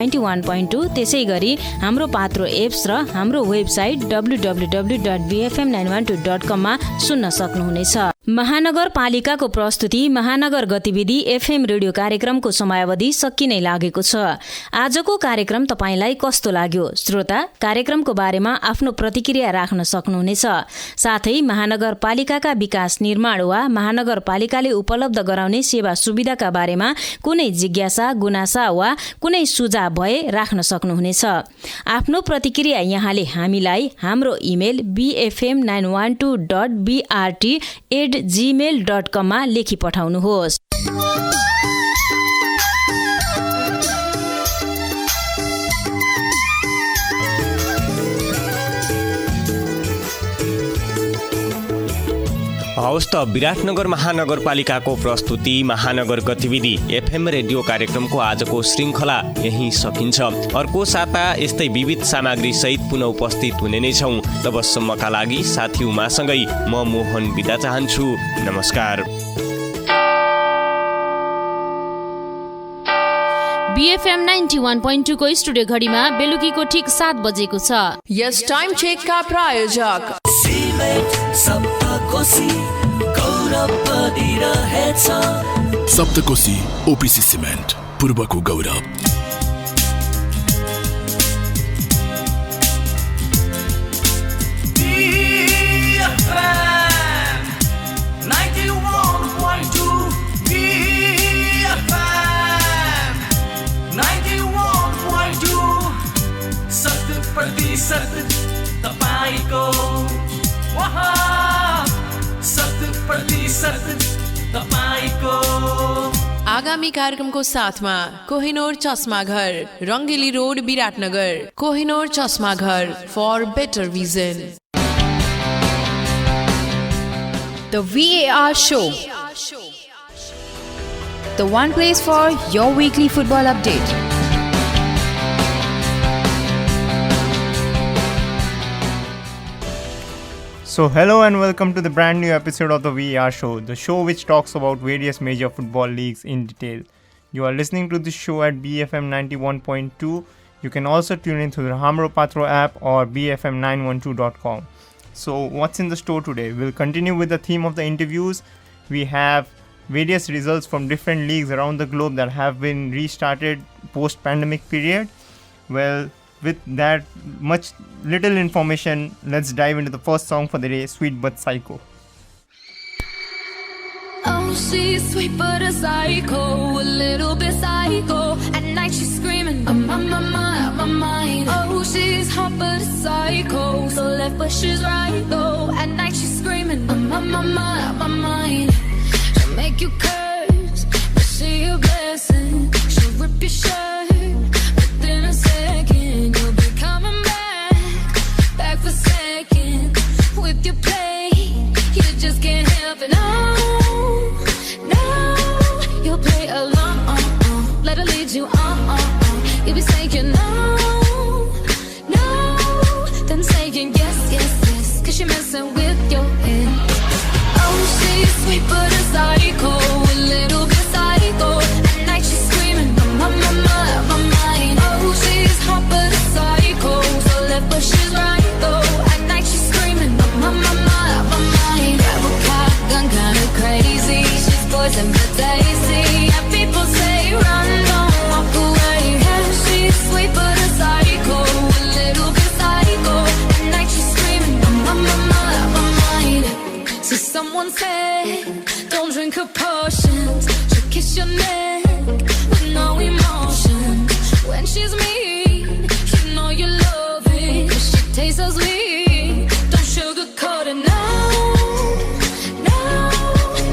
91.2 त्यसै गरी हाम्रो पात्रो एप्स र हाम्रो वेबसाइट www.bfm912.com मा सुन्न सक्नुहुनेछ। महानगरपालिकाको प्रस्तुति महानगर गतिविधि एफएम रेडियो कार्यक्रमको समयावधि सकिनै लागेको छ। आजको कार्यक्रम तपाईलाई कस्तो लाग्यो? श्रोता, कार्यक्रमको बारेमा आफ्नो प्रतिक्रिया राख्न सक्नुहुनेछ। साथै महानगरपालिकाका विकास निर्माण वा महानगरपालिकाले उपलब्ध गराउने सेवा सुविधाका बारेमा कुनै जिज्ञासा, गुनासा वा कुनै सुझाव भए राख्न सक्नुहुनेछ। आफ्नो प्रतिक्रिया यहाँले हामीलाई हाम्रो इमेल bfm912.brt@gmail.com मा लेखी पठाउनुहोस्। हवस् त, विराटनगर महानगरपालिकाको प्रस्तुति महानगर गतिविधि एफएम रेडियो कार्यक्रमको आजको श्रृङ्खला यही सकिन्छ। अर्को साता यस्तै विविध सामग्री सहित पुनः उपस्थित हुने नै छौँ। तबसम्मका लागि साथी उमासँगै म मोहन बिदा चाहन्छु। नमस्कार। BFM 91.2 को स्टुडियो घडीमा बेलुकीको ठिक 7 बजेको छ। यस टाइम चेकका प्रायोजक सप्तकोशी ओपिसी सिमेन्ट, पूर्वको गौरव। BFM 91.2 BFM 91.2 100% तपाईको वहाँ 100% तपाईको। आगामी कार्यक्रमको साथमा कोहिनोर चस्मा घर, रङ्गेली रोड, विराटनगर। कोहिनोर चस्मा घर फर better vision. The VAR show, the one place for your weekly football update. So hello and welcome to the brand new episode of the VAR show, the show which talks about various major football leagues in detail. You are listening to this show at BFM 91.2. You can also tune in through the Hamro Patro app or bfm912.com. So what's in the store today? We'll continue with the theme of the interviews. We have various results from different leagues around the globe that have been restarted post-pandemic period. Well, with that much little information, let's dive into the first song for the day, Sweet But Psycho. Oh, she's sweet but a psycho, a little bit psycho. At night she's screaming, I'm on my mind. Oh, she's hot but a psycho, so left but she's right though. At night she's screaming, I'm on my mind. She'll make you curse, but she a blessing. She'll rip your shirt within a second. You'll be coming back for second with your play. You just can't help it. No, you'll play along. Let her lead you on. You'll be saying no, then saying yes, 'cause you're messing with your head. Oh, she's sweet but a psycho, a little bit psycho. At night she's screaming, I'm on my mind. Oh, she's hot but a psycho, so left but she's right though. At night she's screaming, I'm on my mind. Grab a car, gun kinda crazy. She's poison but tasty. And people say run, don't walk away. Yeah, she's sweet but a psycho, a little bit psycho. At night she's screaming, I'm on my mind. So someone said, don't drink her potions. She'll kiss your neck with no emotion. When she's mean, you know you love it, 'cause she tastes so sweet. Don't sugarcoat it now.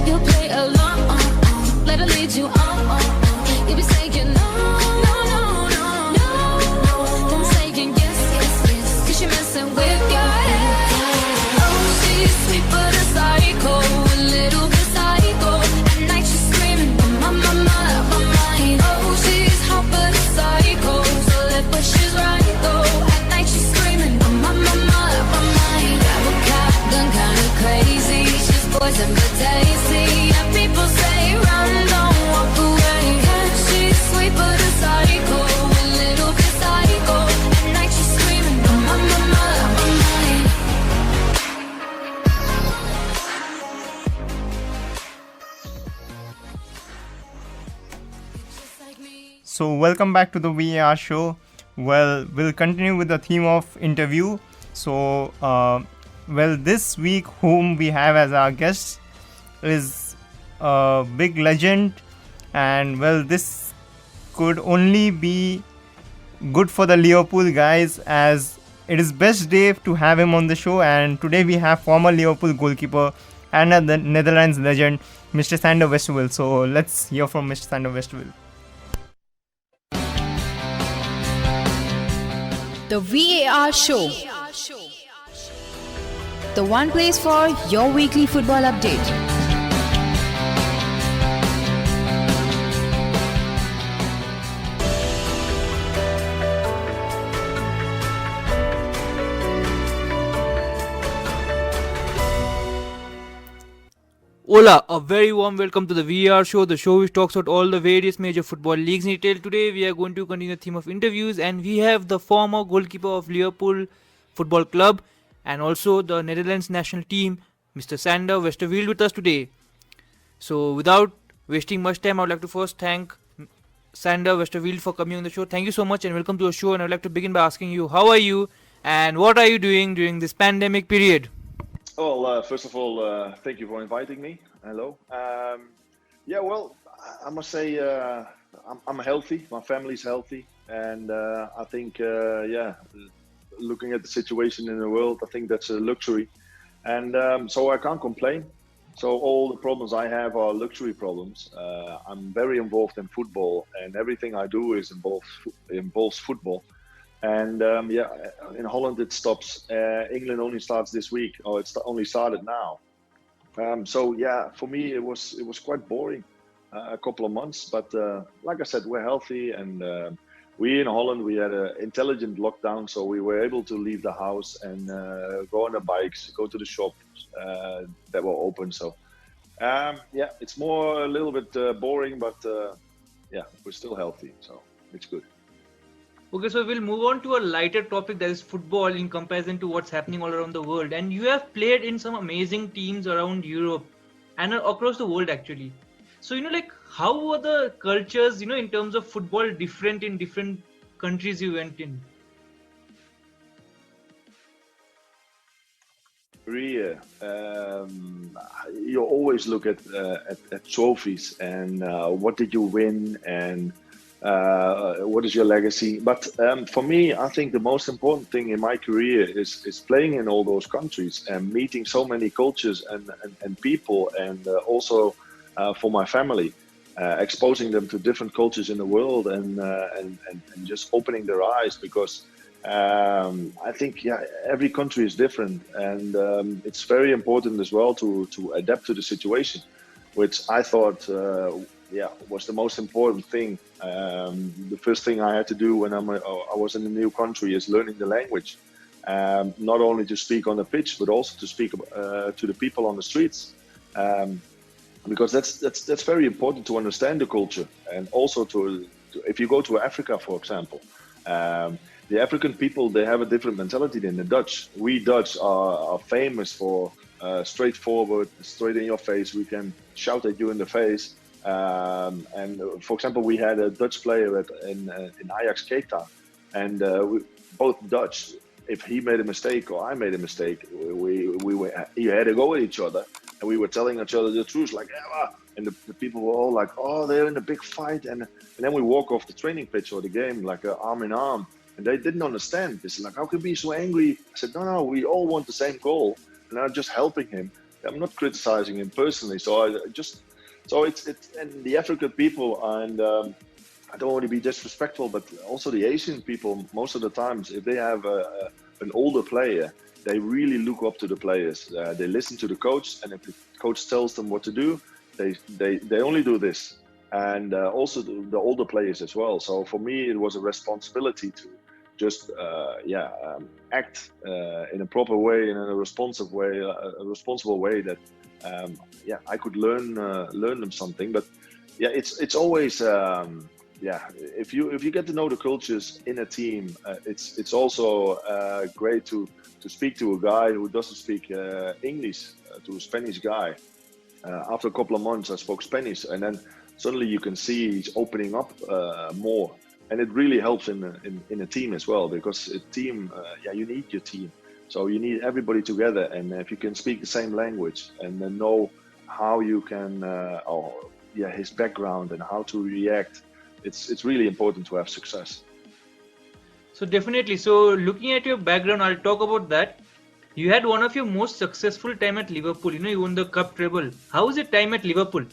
You'll play along. Let her lead you on. You'll be saying no, then saying yes, 'cause you're messing with your head. Oh, she's sweet but a psycho, a little bit psycho. At night she's screaming, I'm on my mind. Oh, she's hot but a psycho, so left but she's right though. At night she's screaming, I'm on my mind. So welcome back to the VAR show. Well, we'll continue with the theme of interview. So, this week whom we have as our guest is a big legend, and this could only be good for the Liverpool guys, as it is best day to have him on the show. And today we have former Liverpool goalkeeper and the Netherlands legend, Mr. Sander Westerveld. So let's hear from Mr. Sander Westerveld. The VAR Show. The one place for your weekly football update. Hola, a very warm welcome to the VAR show, the show which talks about all the various major football leagues in detail. Today we are going to continue the theme of interviews, and we have the former goalkeeper of Liverpool Football Club and also the Netherlands national team, Mr. Sander Westerveld, with us today. So without wasting much time, I would like to first thank Sander Westerveld for coming on the show. Thank you so much and welcome to the show. And I would like to begin by asking you, how are you and what are you doing during this pandemic period? Well, first of all, thank you for inviting me. Hello. I must say I'm healthy. My family's healthy, and I think, looking at the situation in the world, I think that's a luxury, and so I can't complain. So all the problems I have are luxury problems. I'm very involved in football, and everything I do involves football. And in Holland it stops. England only starts this week, or it's only started now. For me it was quite boring, a couple of months. But like I said, we're healthy, and we in Holland we had an intelligent lockdown, so we were able to leave the house and go on the bikes, go to the shops that were open. So it's more a little bit boring, but we're still healthy, so it's good. Okay, so we'll move on to a lighter topic, that is football, in comparison to what's happening all around the world. And you have played in some amazing teams around Europe and across the world actually. So, how were the cultures, in terms of football different in different countries you went in? Korea, you always look at trophies and what did you win and what is your legacy. But for me, I think the most important thing in my career is playing in all those countries and meeting so many cultures and people, and also for my family, exposing them to different cultures in the world, and just opening their eyes, because I think every country is different, and it's very important as well to adapt to the situation, which I thought was the most important thing. The first thing I had to do when I was in a new country is learning the language, not only to speak on the pitch, but also to speak to the people on the streets, because that's very important to understand the culture. And also to if you go to Africa, for example, the African people, they have a different mentality than the Dutch. We Dutch are famous for straightforward, straight in your face. We can shout at you in the face. And for example, we had a Dutch player in Ajax Cape Town, and we both Dutch. If he made a mistake or I made a mistake, you had to go at each other, and we were telling each other the truth, like, and the people were all like, oh, they're in a big fight, and then we walk off the training pitch or the game like arm in arm, and they didn't understand. They said, like, how can you be so angry? I said, no, we all want the same goal, and I'm just helping him. I'm not criticizing him personally. So it's and the African people, and I don't want to be disrespectful, but also the Asian people, most of the times, if they have an older player, they really look up to the players. They listen to the coach, and if the coach tells them what to do, they only do this. And also the older players as well. So for me, it was a responsibility to just act in a proper way, in a responsive way, a responsible way, that I could learn them something. But it's always if you get to know the cultures in a team, it's also great to speak to a guy who doesn't speak English, to a Spanish guy. After a couple of months, I spoke Spanish, and then suddenly you can see he's opening up more. And it really helps in a team as well, because a team, you need your team. So you need everybody together, and if you can speak the same language and then know how you can, his background and how to react, it's really important to have success. So definitely. So looking at your background, I'll talk about that. You had one of your most successful time at Liverpool. You won the cup treble. How was your time at Liverpool?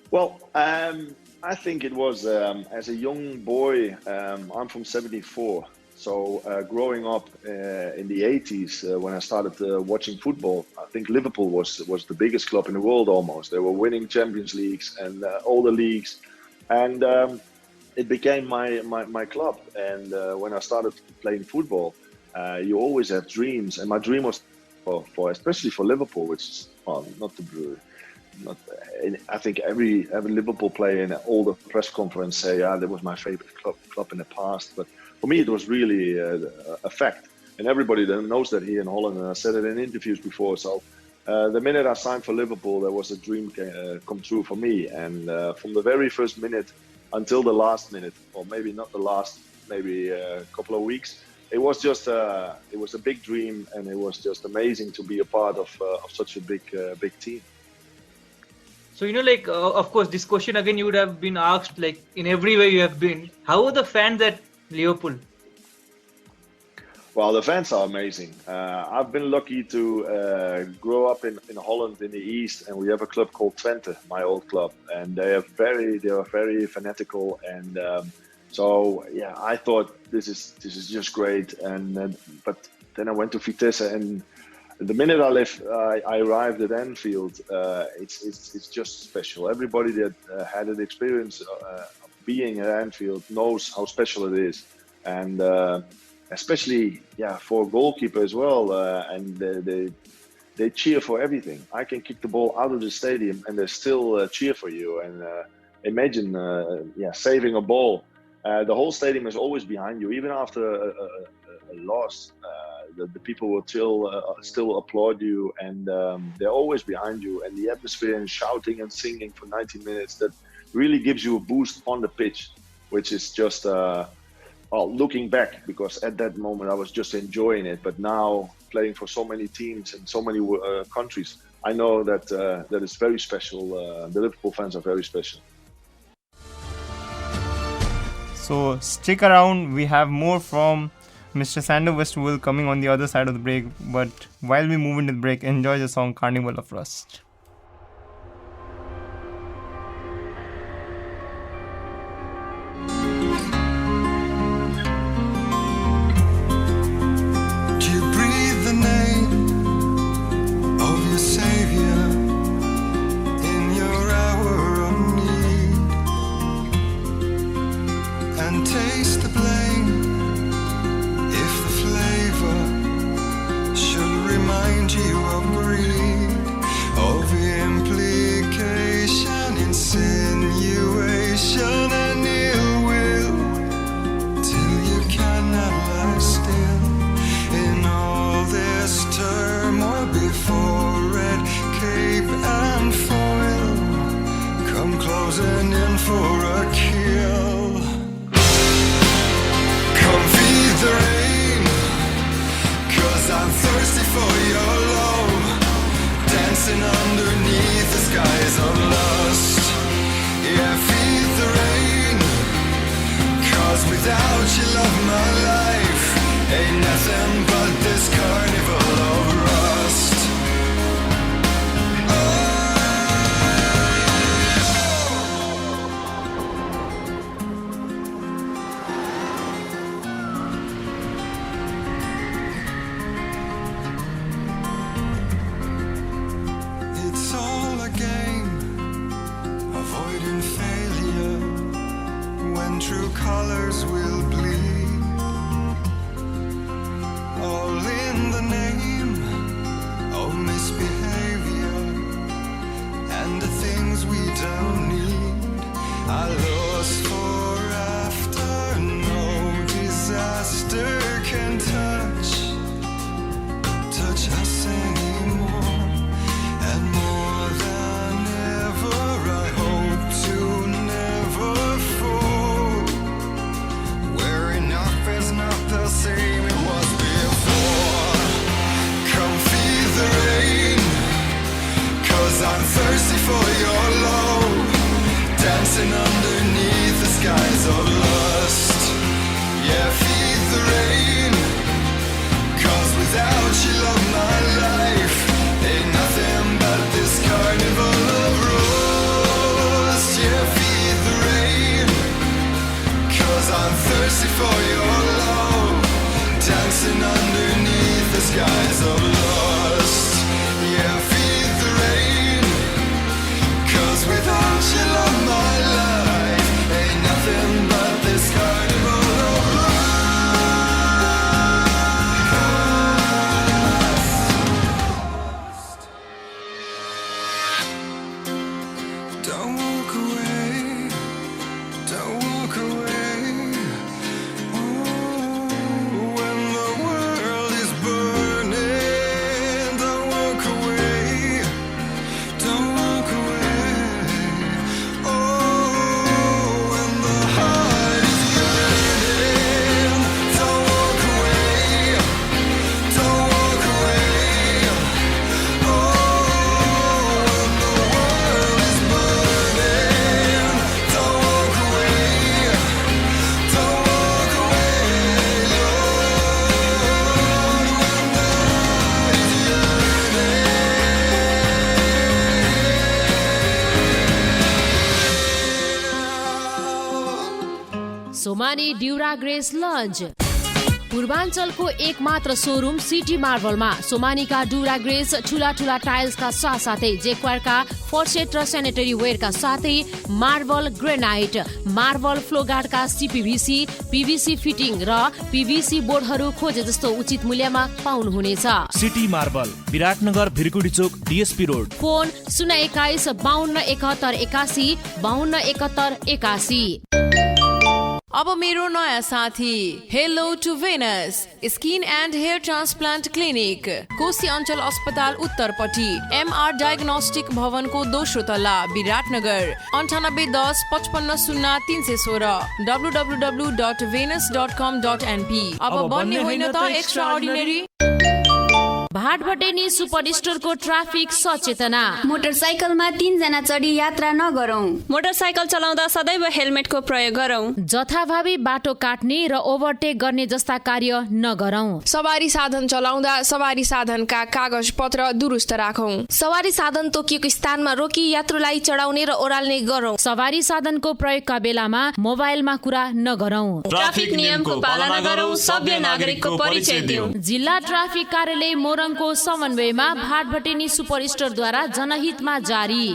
Well, I think it was as a young boy. I'm from '74. So growing up in the 80s, when I started watching football, I think Liverpool was the biggest club in the world almost. They were winning Champions Leagues and all the leagues, and it became my club. And when I started playing football, you always have dreams, and my dream was for especially for Liverpool, which is I think every Liverpool player in all the press conference say, that was my favorite club in the past, but for me, it was really a fact, and everybody that knows that here in Holland, and I said it in interviews before. So the minute I signed for Liverpool, there was a dream come true for me, and from the very first minute until the last minute, or maybe not the last, maybe a couple of weeks, it was just it was a big dream, and it was just amazing to be a part of such a big team. So of course, this question again you would have been asked in every way you have been. How are the fans at Liverpool? Well, the fans are amazing. I've been lucky to grow up in Holland in the east, and we have a club called Twente, my old club, and they are very fanatical, and so I thought this is just great. And but then I went to Vitesse, and the minute I arrived at Anfield, it's just special. Everybody that had an experience of being at Anfield knows how special it is, and especially for a goalkeeper as well. And they cheer for everything. I can kick the ball out of the stadium, and they still cheer for you. And imagine saving a ball. The whole stadium is always behind you, even after a loss. The people will still applaud you, and they're always behind you. And the atmosphere and shouting and singing for 90 minutes, that really gives you a boost on the pitch, which is just looking back, because at that moment I was just enjoying it. But now playing for so many teams and so many countries, I know that that is very special. The Liverpool fans are very special. So stick around, we have more from Mr. Sander Westwood coming on the other side of the break. But while we move into the break, enjoy the song Carnival of Rust. Do you breathe the name of your Savior in your hour of need, and taste the blame if the flavor should remind you of greed, of implication, insinuation, and ill will, till you cannot lie still in all this turmoil before red cape and foil come closing in for a kill. Come feed the rain, 'cause I'm thirsty for your love, dancing underneath the skies of lust. Yeah, feed the rain, 'cause without you, love, my life ain't nothing but this carnival of rust. It's all a game, avoiding failure when true colors will bleed, all in the name of misbehavior and the things we don't need. I lost for after, no disaster can touch us anymore. And more than ever, I thirsty for your love, dancing underneath the skies of lust. Yeah, feed the rain, 'cause without you, love, my life ain't nothing but this carnival of lust. Don't walk away, don't walk away. When the world is burning, don't walk away, don't walk away. When the heart is yearning, don't walk away, don't walk away. When the world is burning, don't walk away, don't walk away, Lord. When the heart is yearning. Somany Duragres launch पूर्वाञ्चलको एक मात्र showroom City मार्बलमा सोमानीका Duragres ठुला ठुला टाइल्सका साथसाथै जेक्वायरका फर्सेट र sanitary वेयरका साथै मार्बल ग्रेनाइट मार्बल फ्लोगार्डका सीपीभीसी पीवीसी फिटिङ र पीवीसी बोर्डहरू खोजे जस्तो उचित मूल्यमा पाउनुहुनेछ। सिटी मार्बल विराटनगर भिरकुडी चोक डीएसपी रोड। फोन 021 52 71 81 52 71 81। अब मेरो नयाँ साथी hello to Venus skin and hair transplant clinic Koshi अञ्चल अस्पताल उत्तरपट्टि एमआर डायग्नोस्टिक भवनको दोस्रो तल्ला विराटनगर 9810 55 0316 www.venus.com.np। अब बन्ने होइन त एक्स्ट्रा अर्डिनरी। भाटभटेनी सुपर स्टोरको ट्राफिक सचेतना मोटरसाइकलमा 3 जना चढी यात्रा नगरौं। मोटरसाइकल चलाउँदा सदैव हेलमेटको प्रयोग गरौं। जथाभावी बाटो काट्ने र ओभरटेक गर्ने जस्ता कार्य नगरौं। सवारी साधन चलाउँदा सवारी साधनका कागज पत्र दुरुस्त राखौं। सवारी साधन तोकिएको स्थानमा रोकी यात्रुलाई चढाउने र ओह्राल्ने गरौं। सवारी साधनको प्रयोगका बेलामा मोबाइलमा कुरा नगरौं। ट्राफिक नियमको पालना गरौं, सभ्य नागरिकको परिचय दिउँ। जिल्ला ट्राफिक कार्यालय मोरङको समन्वयमा भाटभटेनी सुपर स्टोरद्वारा जनहितमा जारी।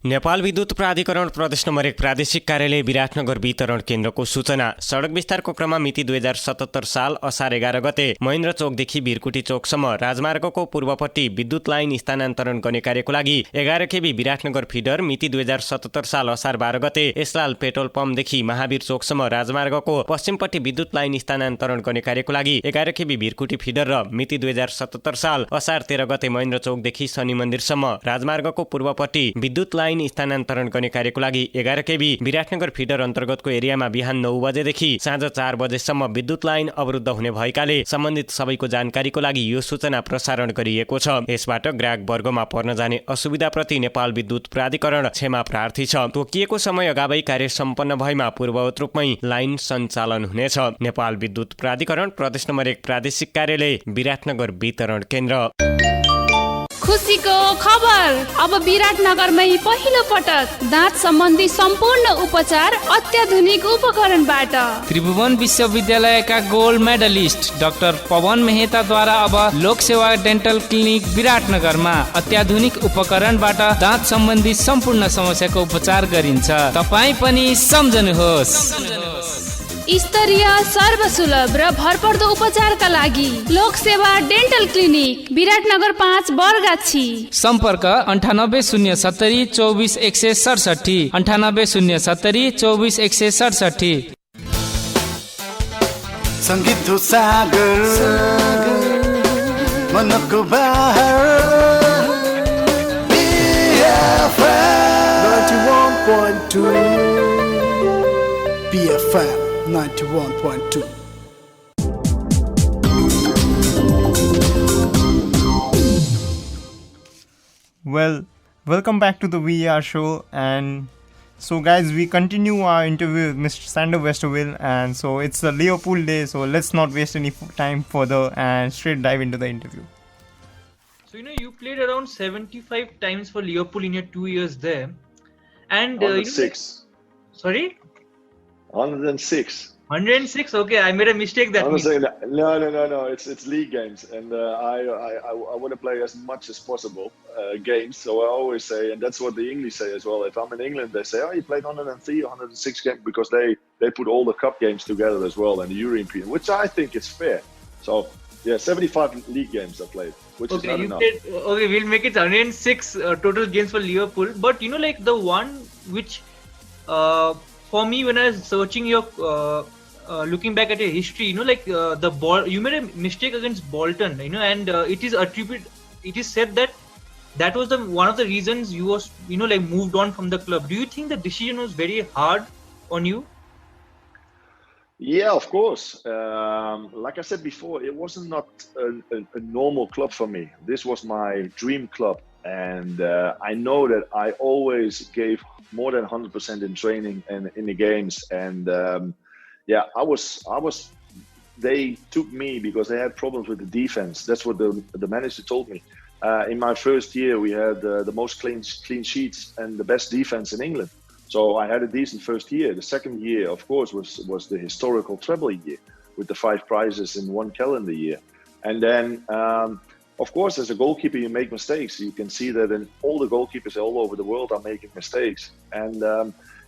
नेपाल विद्युत प्राधिकरण प्रदेश नम्बर 1 प्रादेशिक कार्यालय विराटनगर वितरण केन्द्रको सूचना। सडक विस्तारको क्रममा मिति 2077 साल असार 11 गते महेन्द्र चोकदेखि भिरकुटी चोकसम्म राजमार्गको पूर्वपट्टि विद्युत लाइन स्थानान्तरण गर्ने कार्यको लागि 11 केबी विराटनगर फिडर, मिति 2077 साल असार 12 गते यसलाल पेट्रोल पम्पदेखि महावीर चोकसम्म राजमार्गको पश्चिमपट्टि विद्युत लाइन स्थानान्तरण गर्ने कार्यको लागि 11 केबी भिरकुटी फिडर र मिति 2077 साल असार 13 गते महेन्द्र चोकदेखि शनि मन्दिरसम्म राजमार्गको पूर्वपट्टि विद्युत लाइन स्थानान्तरण गर्ने कार्यको लागि 11 केबी विराटनगर फिडर अन्तर्गतको एरियामा बिहान 9 बजेदेखि साँझ 4 बजेसम्म विद्युत लाइन अवरुद्ध हुने भएकाले सम्बन्धित सबैको जानकारीको लागि यो सूचना प्रसारण गरिएको छ। यसबाट ग्राहक वर्गमा पर्न जाने असुविधाप्रति नेपाल विद्युत प्राधिकरण क्षमा प्रार्थी छ। तोकिएको समय अगावै कार्य सम्पन्न भएमा पूर्ववत रूपमै लाइन सञ्चालन हुनेछ। नेपाल विद्युत प्राधिकरण प्रदेश नम्बर 1 प्रादेशिक कार्यालय विराटनगर वितरण केन्द्र। खुसीको खबर अब विराटनगरमै पहिलो पटक दाँत सम्बन्धी सम्पूर्ण उपचार अत्याधुनिक उपकरणबाट। त्रिभुवन विश्वविद्यालयका गोल्ड मेडलिस्ट डाक्टर पवन मेहताद्वारा अब लोकसेवा डेन्टल क्लिनिक विराटनगरमा अत्याधुनिक उपकरणबाट दाँत सम्बन्धी सम्पूर्ण समस्याको उपचार गरिन्छ। तपाईँ पनि सम्झनुहोस्। स्तरीय सर्वसुलभ र भरपर्दो उपचारका लागि लोकसेवा डेन्टल क्लिनिक विराटनगर 5 बरगाछी। सम्पर्क 9807 24 167 9807 24 167। संगीत हो सागर मनको बहार BFM 91.2 Well, welcome back to the VAR show, and so guys, we continue our interview with Mr. Sander Westerville, and so it's a Liverpool day, so let's not waste any time further and straight dive into the interview. So you played around 75 times for Liverpool in your 2 years there, and six. Sorry? 106. 106. Okay, I made a mistake. That means. No. It's league games, and I want to play as much as possible games. So I always say, and that's what the English say as well. If I'm in England, they say, "Oh, you played 103, 106 games," because they put all the cup games together as well and the European, which I think is fair. So yeah, 75 league games I played, which is not enough. Okay, we'll make it 106 total games for Liverpool. But like the one which, for me, when I was searching your. Looking back at your history, like the ball, you made a mistake against Bolton, and it is said that was one of the reasons you was, like moved on from the club. Do you think the decision was very hard on you? Yeah, of course. Like I said before, it wasn't not a normal club for me. This was my dream club, and I know that I always gave more than 100% in training and in the games, and yeah, I was. They took me because they had problems with the defense. That's what the manager told me. In my first year, we had the most clean sheets and the best defense in England. So I had a decent first year. The second year, of course, was the historical treble year with the 5 prizes in one calendar year. And then, of course, as a goalkeeper, you make mistakes. You can see that in all the goalkeepers all over the world are making mistakes. And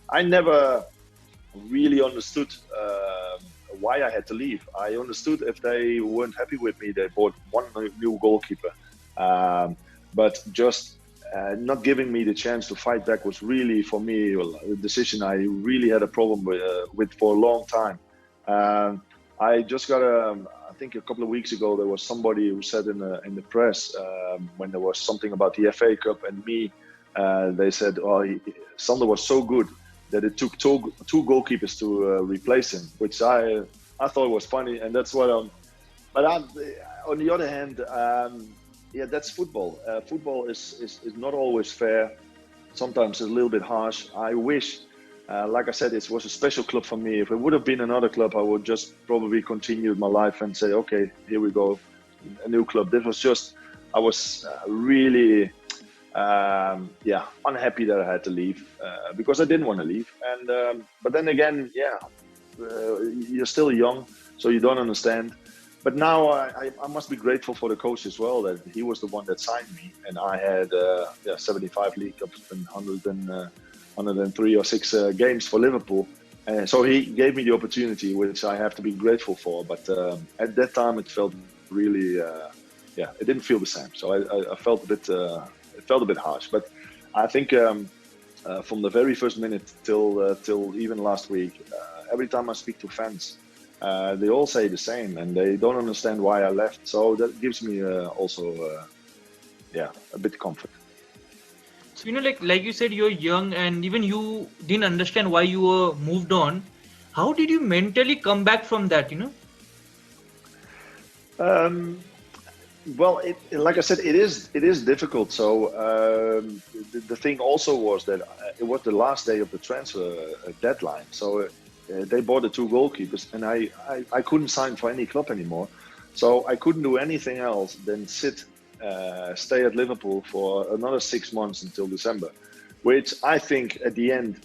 I never really understood why I had to leave. I understood if they weren't happy with me, they bought one new goalkeeper. But just not giving me the chance to fight back was really, for me, a decision I really had a problem with for a long time. I just got I think a couple of weeks ago, there was somebody who said in the press, when there was something about the FA Cup and me, they said, oh, Sander was so good that it took two goalkeepers to replace him, which I thought was funny, and that's what but on the other hand, yeah, that's football. Football is not always fair. Sometimes it's a little bit harsh. I wish, like I said, it was a special club for me. If it would have been another club, I would just probably continue my life and say, okay, here we go, a new club. This was just, I was really, yeah, unhappy that I had to leave because I didn't want to leave. And but then again, yeah, you're still young, so you don't understand. But now I must be grateful for the coach as well, that he was the one that signed me, and I had 75 League Cups and 103 or 6 games for Liverpool. So he gave me the opportunity, which I have to be grateful for. But at that time, it felt really, yeah, it didn't feel the same. So I felt a bit, it felt a bit harsh. But I think from the very first minute till even last week, every time I speak to fans, they all say the same, and they don't understand why I left. So that gives me also, yeah, a bit of comfort. So like you said, you're young, and even you didn't understand why you were moved on. How did you mentally come back from that? Well, like I said, it is difficult. So the thing also was that it was the last day of the transfer deadline. So they bought the 2 goalkeepers, and I couldn't sign for any club anymore. So I couldn't do anything else than stay at Liverpool for another 6 months until December, which I think at the end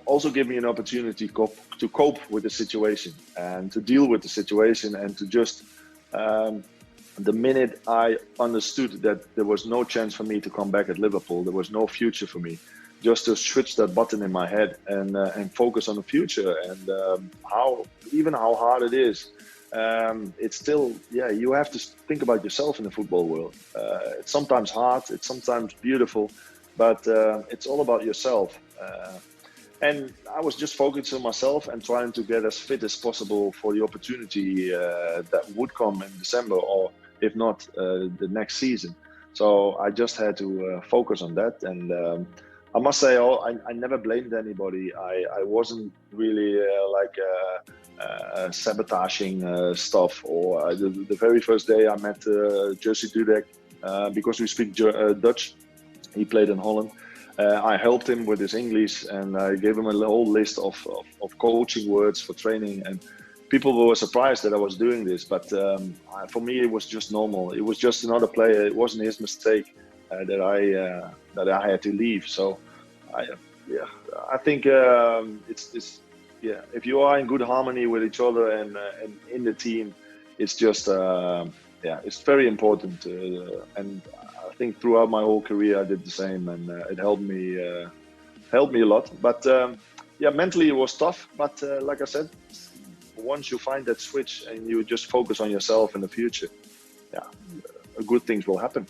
also gave me an opportunity to cope with the situation and to deal with the situation, and to just the minute I understood that there was no chance for me to come back at Liverpool, there was no future for me, just to switch that button in my head and focus on the future, and how hard it is. It's still, yeah, you have to think about yourself in the football world. It's sometimes hard, it's sometimes beautiful, but it's all about yourself. And I was just focusing on myself and trying to get as fit as possible for the opportunity that would come in December, or if not, the next season. So I just had to focus on that. And I must say, I never blamed anybody. I wasn't really sabotaging stuff. Or the very first day I met Jerzy Dudek, because we speak Dutch. He played in Holland. I helped him with his English, and I gave him a whole list of coaching words for training. And people were surprised that I was doing this, but for me it was just normal. It was just another player. It wasn't his mistake that I had to leave. So I think if you are in good harmony with each other and in the team, it's just it's very important. And I think throughout my whole career I did the same, and it helped me a lot. But mentally it was tough. But like I said, once you find that switch and you just focus on yourself in the future, good things will happen.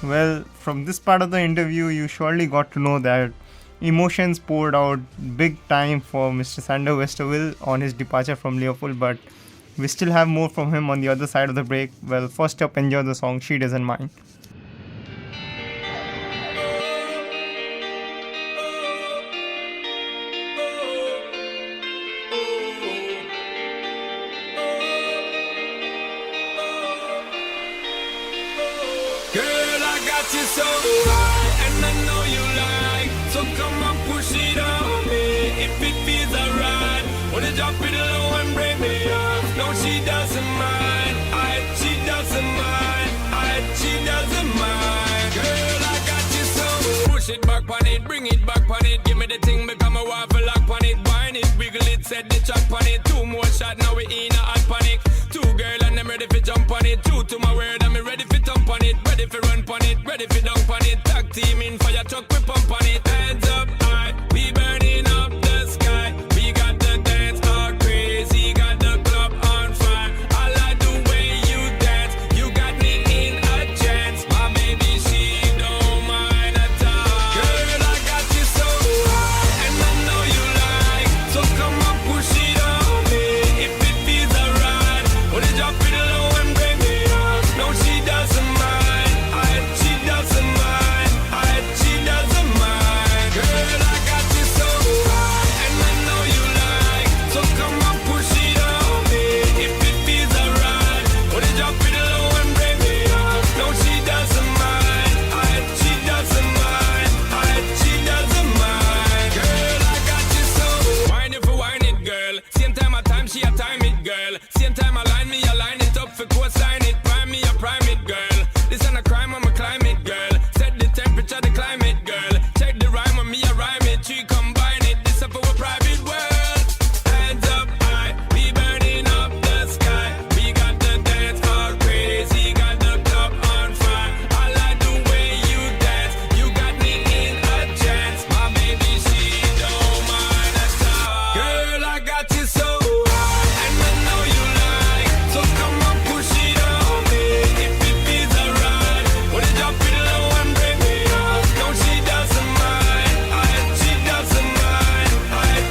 Well, from this part of the interview, you surely got to know that emotions poured out big time for Mr. Sander Westerveld on his departure from Liverpool, but we still have more from him on the other side of the break. Well, first up, enjoy the song She Doesn't Mind. You so high, and I know you like, so come on, push it on me. If it feels alright, wanna drop it low and break me up. No, she doesn't mind. She doesn't mind. She doesn't mind. Girl, I got you so. Push it back on it, bring it back on it. Give me the thing, become a waffle lock on it. Wine it, wiggle it, set the track on it. 2 more shots, now we in a hot panic. 2 girl and I'm ready for jump on it. True to my word, I'm ready for thump on it. Ready for run on it, ready for dunk on it. Tag team in fire truck, we pump on it. Hands up high, we burning up the sky. We got the dance all crazy, got the club on fire. I like the way you dance, you got me in a trance. My baby, she don't mind at all. Girl, I got you so high, and I know you like, so come on, push it on me. If it feels alright, wanna drop it low and bring me up. No, she doesn't mind. She doesn't mind. She doesn't mind. Girl, I got you so high, and I know you like, so come on, push it on me. If it feels alright, wanna drop it low and bring me up. No, she doesn't mind. She doesn't mind. She doesn't mind. Girl, I got you so. Wine it for wine it, girl. Same time I time, she a time it, girl. Same time I line me, I line it up for cosign it. Prime me, I prime it, girl. This ain't a crime, I'm a climate, girl. Set the temperature, the climate, girl. Check the rhyme on me, I rhyme it. She combine it, this up our private world. Hands up high, we burning up the sky. We got the dance all crazy, got the club on fire. I like the way you dance, you got me in a trance. My baby, she don't mind at all. Girl, I got you so high, and I know you like, so come on, push it on me. If it feels alright, wanna drop it low and bring me up. No, she doesn't mind. She doesn't mind.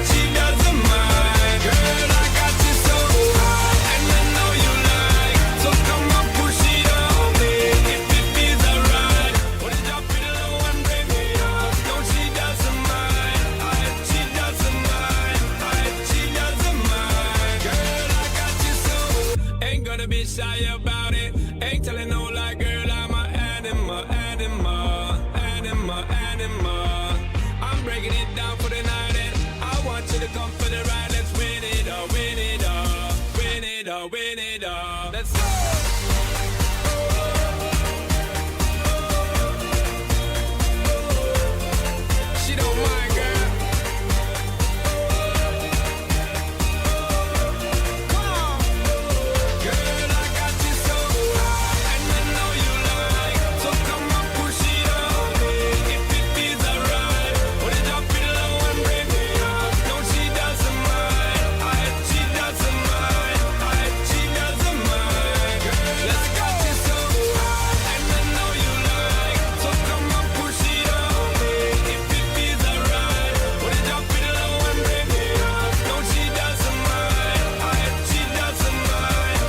She doesn't mind. Girl, I got you so high, and I know you like, so come on, push it on me. If it feels alright, wanna drop it low and bring me up. No, she doesn't mind. She doesn't mind. She doesn't mind. Girl, I got you so. Ain't gonna be shy about it. Ain't telling no lie, girl, I'm an animal, animal, animal, animal. I'm breaking it down for the night, and I want you to come for the ride. Let's win it all, win it all, win it all, win it all. Let's go. She don't mind, girl. Come on. Girl, I got you so high, and I know you like, so come on, push it on me. If it feels alright, wanna drop it low and bring me up. No, she doesn't mind. She doesn't mind. She doesn't mind. Girl, let's got you so high, and I know you like, so come on, push it on me. If it feels alright, wanna drop it low and bring me up. No, she doesn't mind. She doesn't mind.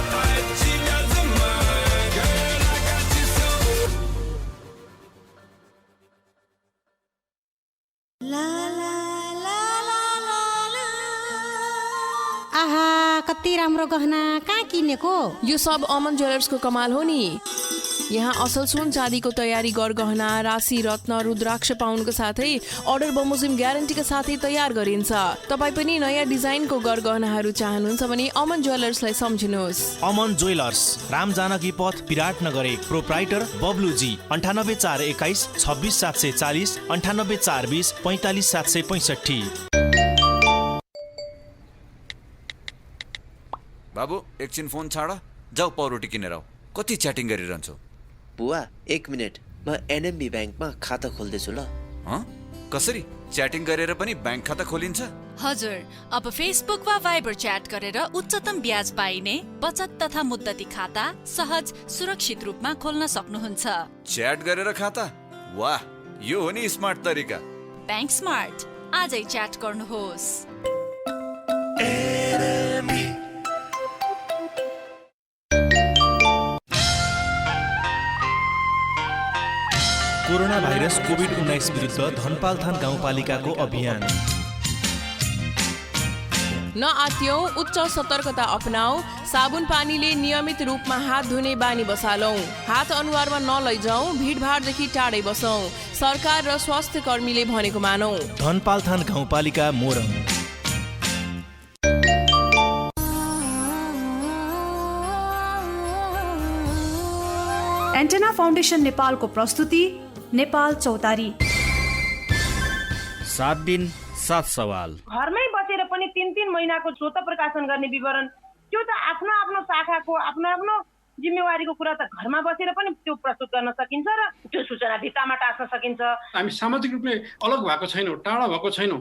She doesn't mind. Girl, I got you so. आहा कति राम्रो गहना कहाँ किनेको यो सब अमन ज्वेलर्सको कमाल हो नि। यहाँ असल सुन चाँदीको तयारी गरगहना राशि रत्न रुद्राक्ष पाउनको साथै अर्डर बमोजिम ग्यारेन्टीका साथै तयार गरिन्छ। तपाईँ पनि नयाँ डिजाइनको गरगहनाहरू चाहनुहुन्छ भने अमन ज्वेलर्सलाई सम्झिनुहोस्। अमन ज्वेलर्स, राम जानकी पथ, विराटनगर 1। प्रोप्राइटर बब्लुजी। 9841 26740 9842 45765। बाबु एकछिन फोन छाड, जाऊ पाउरोटी किनेर आऊ। कति च्याटिङ गरिरहन्छौ? बुवा 1 मिनेट, म एनएमबी ब्याङ्कमा खाता खोल्दैछु ल। कसरी? च्याटिङ गरेर पनि ब्याङ्क खाता खोलिन्छ? हजुर, अब फेसबुक वा भाइबर च्याट गरेर उच्चतम ब्याज पाइने बचत तथा मुद्दती खाता सहज सुरक्षित रूपमा खोल्न सक्नुहुन्छ। च्याट गरेर खाता? वाह, यो हो नि स्मार्ट तरिका। ब्याङ्क स्मार्ट, आजै च्याट गर्नुहोस्। कोरोना भाइरस कोभिड-19 विरुद्ध धनपालथान गाउँपालिकाको अभियान। नआत्यौं, उच्च सतर्कता अपनाऊ। साबुन पानीले नियमित रूपमा हात धुने बानी बसालौं। हात अनुहारमा नलैजाऊ। भिडभाडदेखि टाढै बसौं। सरकार र स्वास्थ्य कर्मीले भनेको मानौ। धनपालथान गाउँपालिका मोरङ। एन्टेना फाउन्डेसन नेपालको प्रस्तुति नेपाल चौतारी। 7 दिन 7 सवाल। घरमै बसेर पनि 3-3 महिनाको स्वत प्रकाशन गर्ने विवरण, त्यो त आफ्नो आफ्नो शाखाको आफ्नो आफ्नो जिम्मेवारीको कुरा त घरमा बसेर पनि त्यो प्रस्तुत गर्न सकिन्छ र त्यो सूचना भित्तामा टाँस्न सकिन्छ। हामी सामाजिक रूपले अलग भएको छैनौँ, टाढा भएको छैनौँ।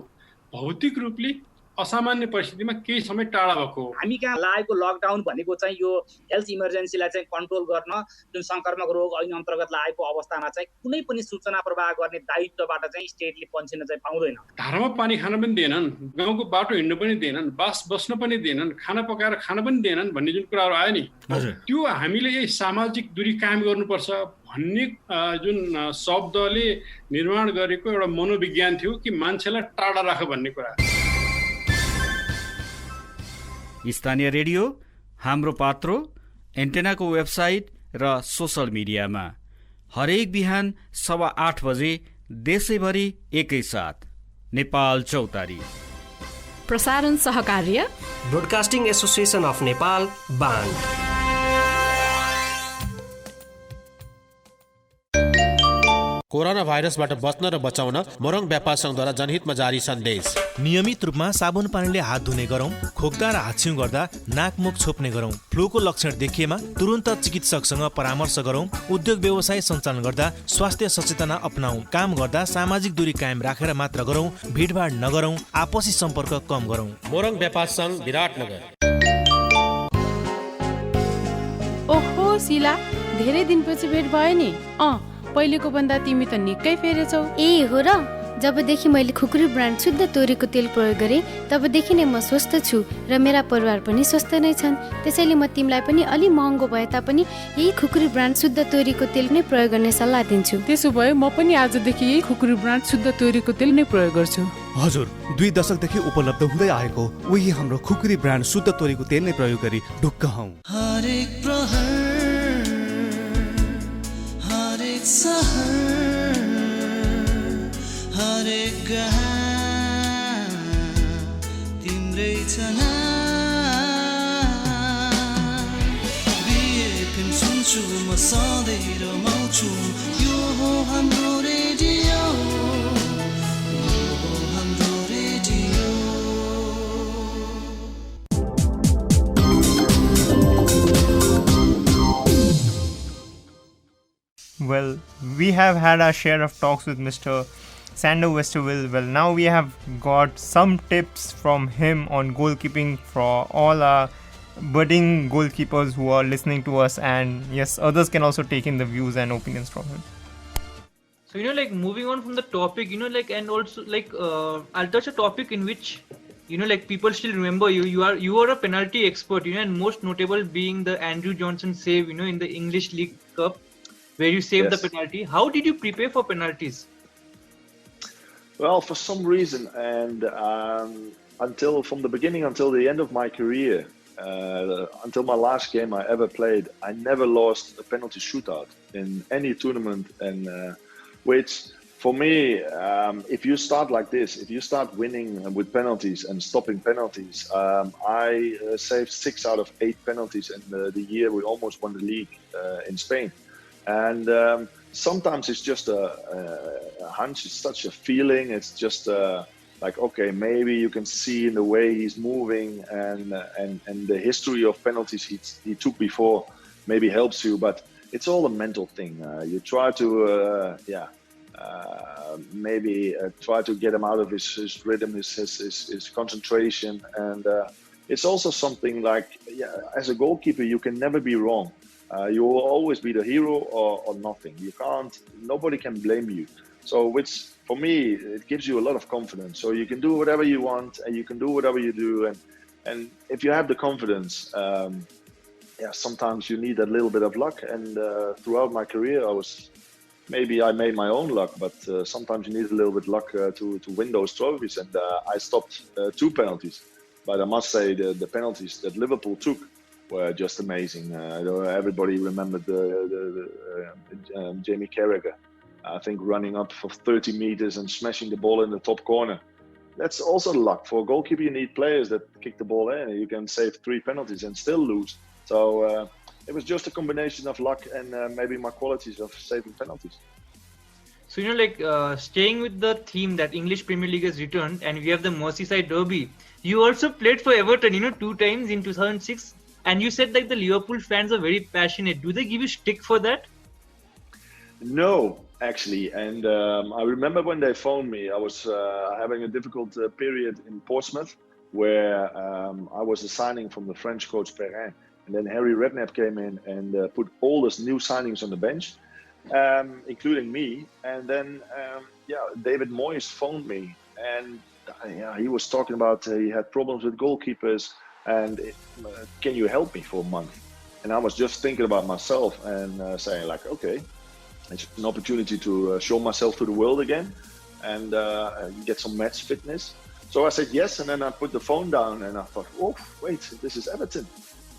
भौतिक रूपले असामान्य परिस्थितिमा केही समय टाढा भएको। हामी कहाँ लागेको लकडाउन भनेको चाहिँ यो हेल्थ इमर्जेन्सीलाई चाहिँ कन्ट्रोल गर्न, जुन संक्रमक रोग ऐन अन्तर्गत लागेको अवस्थामा चाहिँ कुनै पनि सूचना प्रवाह गर्ने दायित्वबाट चाहिँ स्टेटले पन्छिन चाहिँ पाउँदैन। धारामा पानी खान पनि दिएनन्, गाउँको बाटो हिँड्न पनि दिएनन्, बास बस्न पनि दिएनन्, खाना पकाएर खान पनि दिएनन् भन्ने जुन कुराहरू आयो नि, त्यो हामीले यही सामाजिक दूरी कायम गर्नुपर्छ भन्ने जुन शब्दले निर्माण गरेको एउटा मनोविज्ञान थियो कि मान्छेलाई टाढा राख भन्ने कुरा। स्थानीय रेडियो, हाम्रो पात्रो, एन्टेनाको वेबसाइट र सोसल मिडियामा हरेक बिहान 8:15 बजे देशैभरि एकैसाथ नेपाल चौतारी। प्रसारण सहकार्य ब्रोडकास्टिङ एसोसिएसन अफ नेपाल बान। कोरोना भाइरसबाट बच्न र बचाउन मोरङ व्यापार संघद्वारा जनहितमा जारी सन्देश। नियमित रूपमा साबुन पानीले हात धुने गरौँ। खोक्दा र हाछ्यौँ गर्दा नाकमुख छोप्ने गरौँ। फ्लूको लक्षण देखिएमा तुरुन्त चिकित्सकसँग परामर्श गरौँ। उद्योग व्यवसाय सञ्चालन गर्दा स्वास्थ्य सचेतना अपनाऊ। काम गर्दा सामाजिक दूरी कायम राखेर मात्र गरौँ। भिडभाड नगरौँ। आपसी सम्पर्क कम गरौँ। मोरङ व्यापार संघ, विराटनगर। ओहो शिला, धेरै दिनपछि भेट भयो नि। पहिलेको भन्दा तिमी त निकै फेरेछौ। ए हो र, जबदेखि मैले खुकुरी ब्रान्ड शुद्ध तोरीको तेल प्रयोग गरेँ तबदेखि नै म स्वस्थ छु र मेरा परिवार पनि स्वस्थ नै छन्। त्यसैले म तिमीलाई पनि अलि महँगो भए तापनि यही खुकुरी ब्रान्ड शुद्ध तोरीको तेल नै प्रयोग गर्ने सल्लाह दिन्छु। त्यसो भए म पनि आजदेखि यही खुकुरी ब्रान्ड शुद्ध तोरीको तेल नै प्रयोग गर्छु। हजुर, 2 दशकदेखि उपलब्ध हुँदै आएको उही हाम्रो खुकुरी ब्रान्ड शुद्ध तोरीको तेल नै प्रयोग गरी ढुक्क हौं। हरेक प्रहर, हरेक सहर, हरेक गहन तिम्रै छना। BFM सुन्छु म सधैँ रमाउँछु, यो हो हाम्रो रेडियो, यो हो हाम्रो radio. Well, we have had our share of talks with Mr. Sander Westerville. Well, now we have got some tips from him on goalkeeping for all our budding goalkeepers who are listening to us, and yes, others can also take in the views and opinions from him. So, like moving on from the topic, and also I'll touch a topic in which, like people still remember you. You are a penalty expert, and most notable being the Andrew Johnson save, in the English League Cup, where you saved the penalty. How did you prepare for penalties? Well, for some reason, and from the beginning until the end of my career, until my last game I ever played, I never lost a penalty shootout in any tournament, and which for me, if you start like this, if you start winning with penalties and stopping penalties, I saved 6 out of 8 penalties in the year we almost won the league in Spain. And sometimes it's just a hunch, it's such a feeling, it's just like, okay, maybe you can see in the way he's moving and the history of penalties he took before maybe helps you, but it's all a mental thing. You try to, maybe try to get him out of his rhythm, his concentration, and it's also something like, as a goalkeeper, you can never be wrong. You will always be the hero or nothing. Nobody can blame you. So, which for me, it gives you a lot of confidence. So you can do whatever you want, and you can do whatever you do, and if you have the confidence, sometimes you need a little bit of luck. And throughout my career, I made my own luck, but sometimes you need a little bit luck to win those trophies. And I stopped 2 penalties, but I must say the penalties that Liverpool took were just amazing. Everybody remembered Jamie Carragher, I think, running up for 30 meters and smashing the ball in the top corner. That's also luck. For a goalkeeper, you need players that kick the ball in. You can save 3 penalties and still lose. So it was just a combination of luck and maybe my qualities of saving penalties. So, staying with the theme that English Premier League has returned and we have the Merseyside Derby, you also played for Everton, 2 times in 2006. And you said that the Liverpool fans are very passionate. Do they give you stick for that? No, actually. And I remember when they phoned me, I was having a difficult period in Portsmouth where I was assigning from the French coach Perrin. And then Harry Redknapp came in and put all those new signings on the bench, including me. And then, David Moyes phoned me. And he was talking about he had problems with goalkeepers. And can you help me for a month? And I was just thinking about myself and saying like, okay, it's an opportunity to show myself to the world again and get some match fitness. So I said yes, and then I put the phone down and I thought, oh, wait, this is Everton.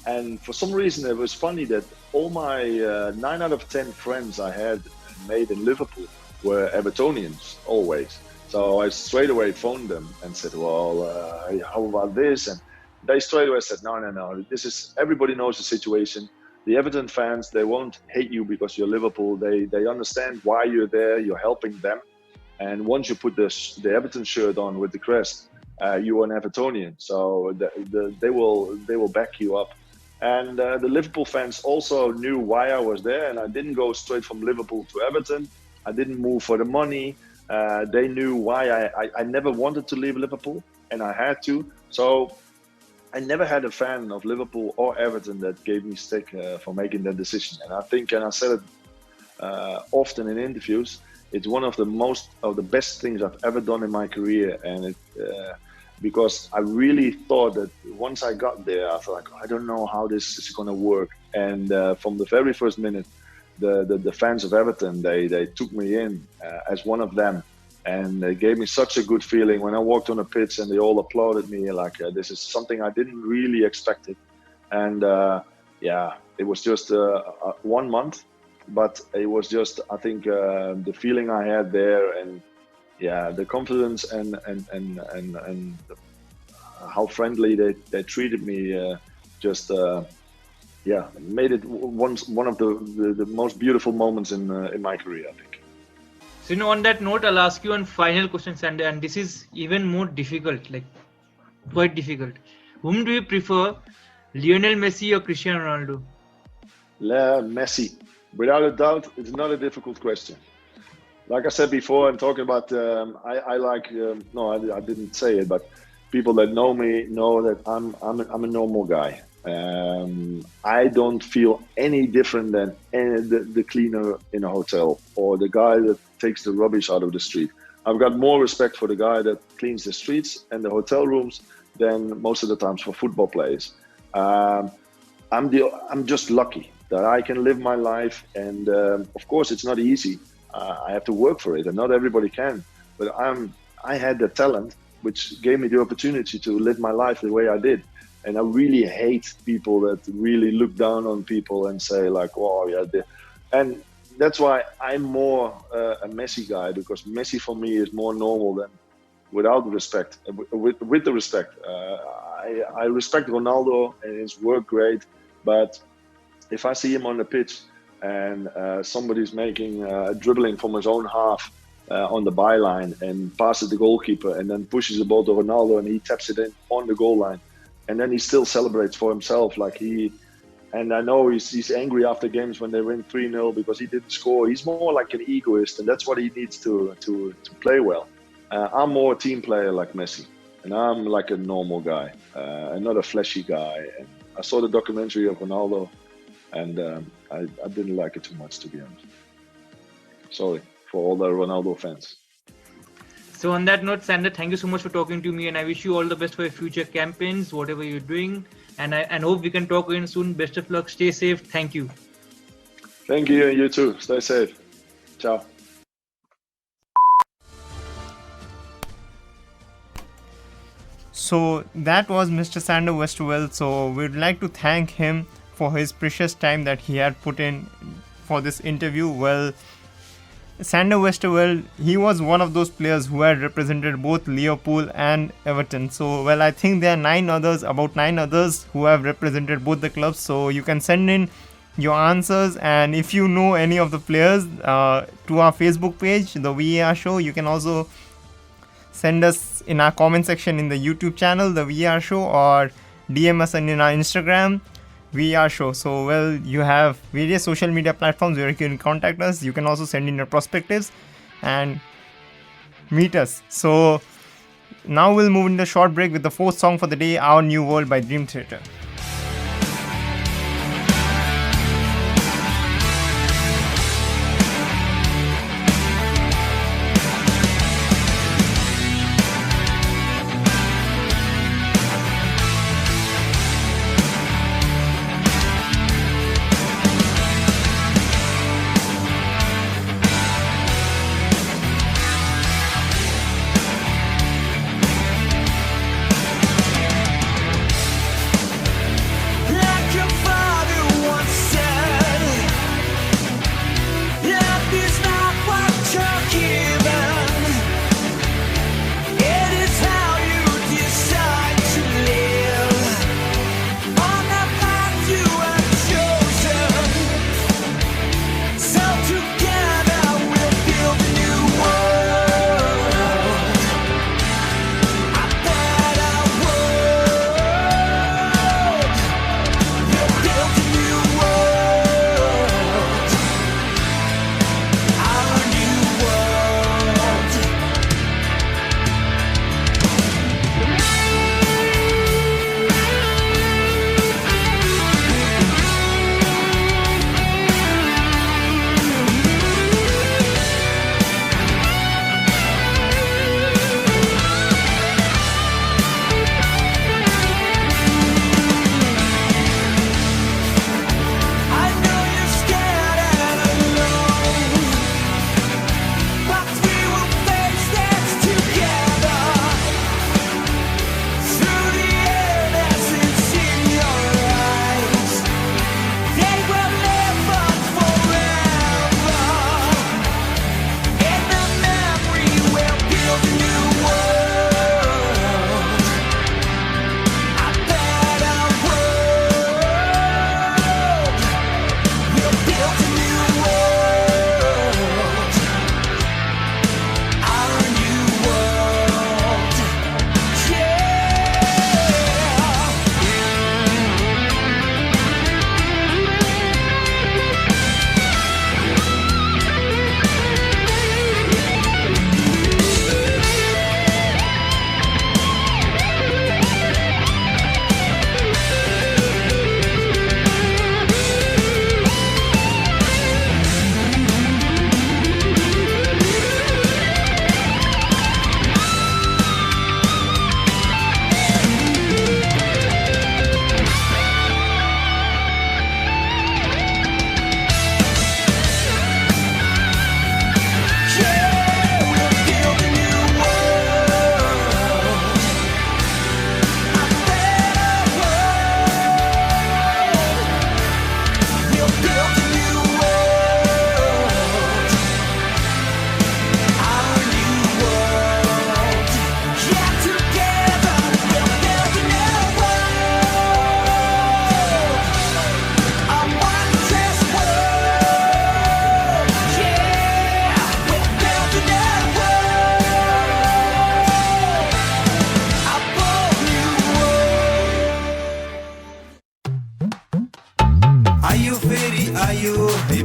And for some reason, it was funny that all my 9 out of 10 friends I had made in Liverpool were Evertonians, always. So I straight away phoned them and said, well, how about this? And they straight away said, no, everybody knows the situation. The Everton fans, they won't hate you because you're Liverpool. They understand why you're there, you're helping them. And once you put the Everton shirt on with the crest, you are an Evertonian. So they will back you up. And the Liverpool fans also knew why I was there. And I didn't go straight from Liverpool to Everton. I didn't move for the money. They knew why I never wanted to leave Liverpool, and I had to. So I never had a fan of Liverpool or Everton that gave me stick for making that decision. And I think, and I said it often in interviews, it's one of the best things I've ever done in my career. And because I really thought that once I got there, I thought, I don't know how this is going to work. And from the very first minute, the fans of Everton, they took me in as one of them. And they gave me such a good feeling when I walked on the pitch and they all applauded me like this is something I didn't really expect it. And it was just 1 month, but it was just, I think, the feeling I had there and the confidence and how friendly they treated me made it one of the most beautiful moments in my career, I think. So, on that note, I'll ask you one final question, Sandy, and this is even more difficult, quite difficult. Whom do you prefer, Lionel Messi or Cristiano Ronaldo? Messi. Without a doubt, it's not a difficult question. Like I said before, I'm talking about, I didn't say it, but people that know me know that I'm a normal guy. I don't feel any different than the cleaner in a hotel or the guy that takes the rubbish out of the street. I've got more respect for the guy that cleans the streets and the hotel rooms than most of the times for football players. I'm just lucky that I can live my life, and of course it's not easy. I have to work for it, and not everybody can. But I had the talent, which gave me the opportunity to live my life the way I did. And I really hate people that really look down on people and say like, "Wow, yeah." And that's why I'm more a Messi guy, because Messi for me is more normal than without respect. With the respect, I respect Ronaldo and his work great, but if I see him on the pitch and somebody's making dribbling from his own half on the byline and passes the goalkeeper and then pushes the ball to Ronaldo and he taps it in on the goal line, and then he still celebrates for himself like he. And I know he's angry after games when they win 3-0 because he didn't score. He's more like an egoist, and that's what he needs to play well. I'm more a team player like Messi, and I'm like a normal guy, and not a flashy guy. And I saw the documentary of Ronaldo, and I didn't like it too much, to be honest. Sorry for all the Ronaldo fans. So on that note, Sander, thank you so much for talking to me, and I wish you all the best for your future campaigns, whatever you're doing. And I hope we can talk again soon. Best of luck. Stay safe. Thank you. Thank you, and you too. Stay safe. Ciao. So that was Mr. Sander Westerveld. So we'd like to thank him for his precious time that he had put in for this interview. Well, Sander Westerveld, he was one of those players who had represented both Liverpool and Everton. So, well, I think there are about nine others who have represented both the clubs. So you can send in your answers, and if you know any of the players, to our Facebook page, the VAR Show. You can also send us in our comment section in the YouTube channel, the VAR Show, or DM us in our Instagram, VAR Show. So, well, you have various social media platforms where you can contact us. You can also send in your perspectives and meet us. So now we'll move into a short break with the fourth song for the day, Our New World by Dream Theater.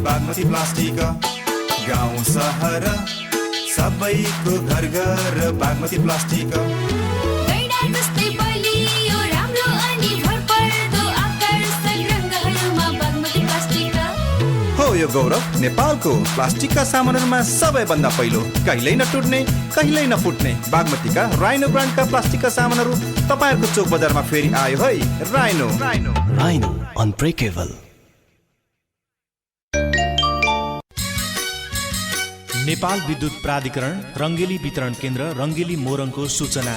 Bagmati plastic गाउँ सहर सबैको घर घर Bagmati plastic हो यो गौरव नेपालको प्लास्टिकका सामानहरूमा सबैभन्दा पहिलो कहिल्यै नटुट्ने कहिल्यै नफुट्ने बागमतीका राइनो ब्रान्डका प्लास्टिकका सामानहरू तपाईँहरूको चोक बजारमा फेरि आयो है। Rhino unbreakable. नेपाल विद्युत प्राधिकरण रङ्गेली वितरण केन्द्र रङ्गेली मोरङको सूचना।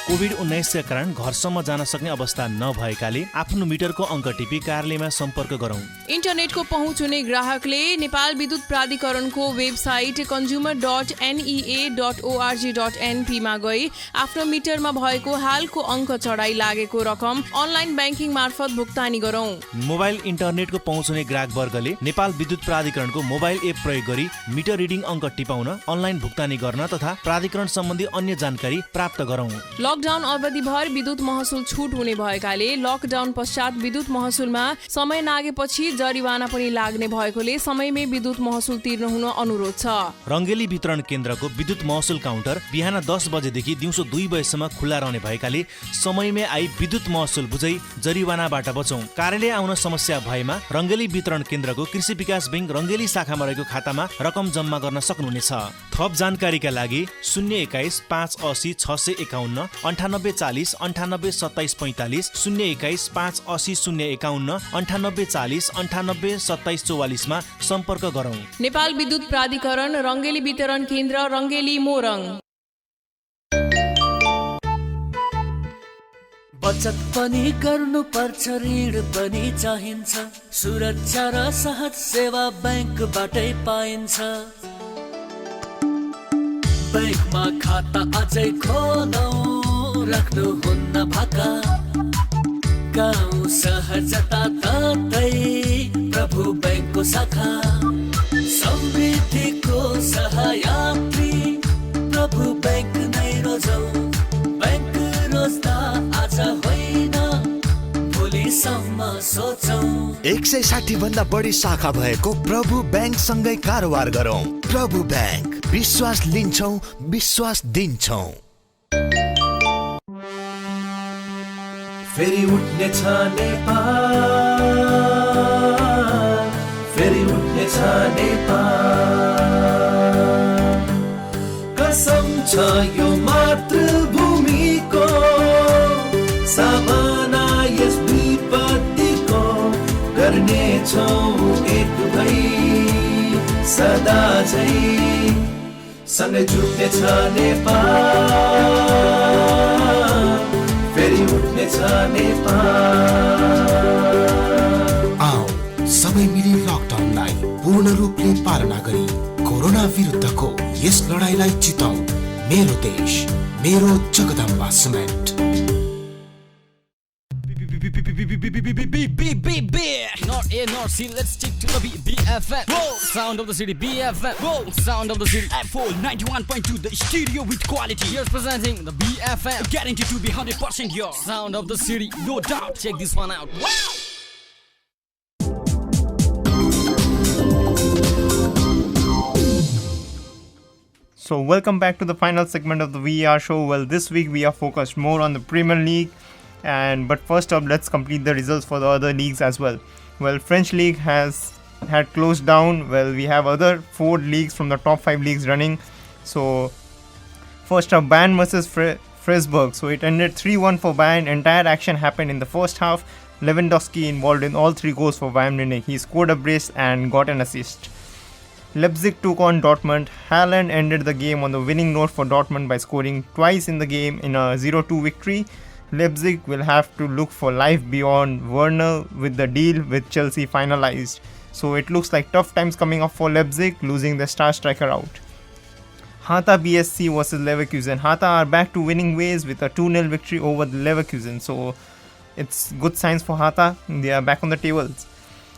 कोभिड-19 का कारण घरसम्म जान सक्ने अवस्था नभएकाले आफ्नो मिटरको अङ्क टिपी कार्यालयमा सम्पर्क गरौँ। इन्टरनेटको पहुँच हुने ग्राहकले नेपाल विद्युत प्राधिकरणको वेबसाइट consumer.nea.org.np मा गई आफ्नो मिटरमा भएको हालको अङ्क चढाइ लागेको रकम अनलाइन ब्याङ्किङ मार्फत भुक्तानी गरौँ। मोबाइल इन्टरनेटको पहुँच हुने ग्राहक वर्गले नेपाल विद्युत प्राधिकरणको मोबाइल एप प्रयोग गरी मिटर रिडिङ अङ्क टिपाउन, अनलाइन भुक्तानी गर्न तथा प्राधिकरण सम्बन्धी अन्य जानकारी प्राप्त गरौँ। लकडाउन अवधिभर विद्युत महसुल छुट हुने भएकाले लकडाउन पश्चात विद्युत महसुलमा समय नागेपछि जरिवाना पनि लाग्ने भएकोले समयमै विद्युत महसुल तिर्न हुन अनुरोध छ। रङ्गेली वितरण केन्द्रको विद्युत महसुल काउन्टर बिहान 10 बजेदेखि दिउँसो 2 बजेसम्म खुल्ला रहने भएकाले समयमै आई विद्युत महसुल बुझै जरिवानाबाट बचौं। कार्यालय आउन समस्या भएमा रङ्गेली वितरण केन्द्रको कृषि विकास बैंक रङ्गेली शाखामा रहेको खातामा रकम जम्मा गर्न सक्नुहुनेछ। थप जानकारीका लागि 021 580 651 9840 98 27 45 021 580 051 9840 98 27 44 मा सम्पर्क गरौँ। नेपाल विद्युत प्राधिकरण रङ्गेली वितरण केन्द्र रङ्गेली मोरङ। बचत पनि गर्नुपर्छ, ऋण पनि चाहिन्छ, सुरक्षा र सहज सेवा बैंकबाटै पाइन्छ। बैंकमा खाता अझै खोलौँ, राख्नुहुन्न भाका, गाउँ सहर जताततै प्रभु बैंकको शाखा, समृद्धिको सहयात्री प्रभु बैंक नै रोजौँ। बैंक रोज्दा आज होइन भोलिसम्म सोचौँ। 160 भन्दा बढी शाखा भएको प्रभु बैंक सँगै कारोबार गरौँ। प्रभु बैंक, विश्वास लिन्छौँ, विश्वास दिन्छौँ। फेरि उठ्नेछ नेपाल, फेरि उठ्नेछ नेपाल, कसम छ यो मातृभूमिको, सामना यस विपत्तिको गर्नेछौँ एक भई सदा झै, सँगै जुट्नेछ नेपाल, फेरि उठ्नेछ नेपाल। आओ सबै मिली लकडाउनलाई पूर्ण रूपले पालना गरी कोरोना विरुद्धको यस लडाईँलाई जिताऊ। मेरो देश, मेरो Jagdamba cement. Not A, not C, let's stick to the BFM. Whoa, sound of the city, BFM. Whoa, sound of the city, F4 91.2, the stereo with quality. Here's presenting the BFM, guaranteed to be 100% your sound of the city, no doubt. Check this one out. Wow! So welcome back to the final segment of the VAR show. Well, this week we are focused more on the Premier League, but first up, let's complete the results for the other leagues as well. Well, French league had closed down. Well, we have other 4 leagues from the top 5 leagues running. So first up, Bayern versus Freiburg. So it ended 3-1 for Bayern. Entire action happened in the first half. Lewandowski involved in all 3 goals for Bayern Munich. He scored a brace and got an assist. Leipzig took on Dortmund. Haaland ended the game on the winning note for Dortmund by scoring twice in the game in a 0-2 victory. Leipzig will have to look for life beyond Werner with the deal with Chelsea finalized. So it looks like tough times coming up for Leipzig, losing their star striker out. Hertha BSC versus Leverkusen. Hertha are back to winning ways with a 2-0 victory over the Leverkusen. So it's good signs for Hertha. They are back on the tables.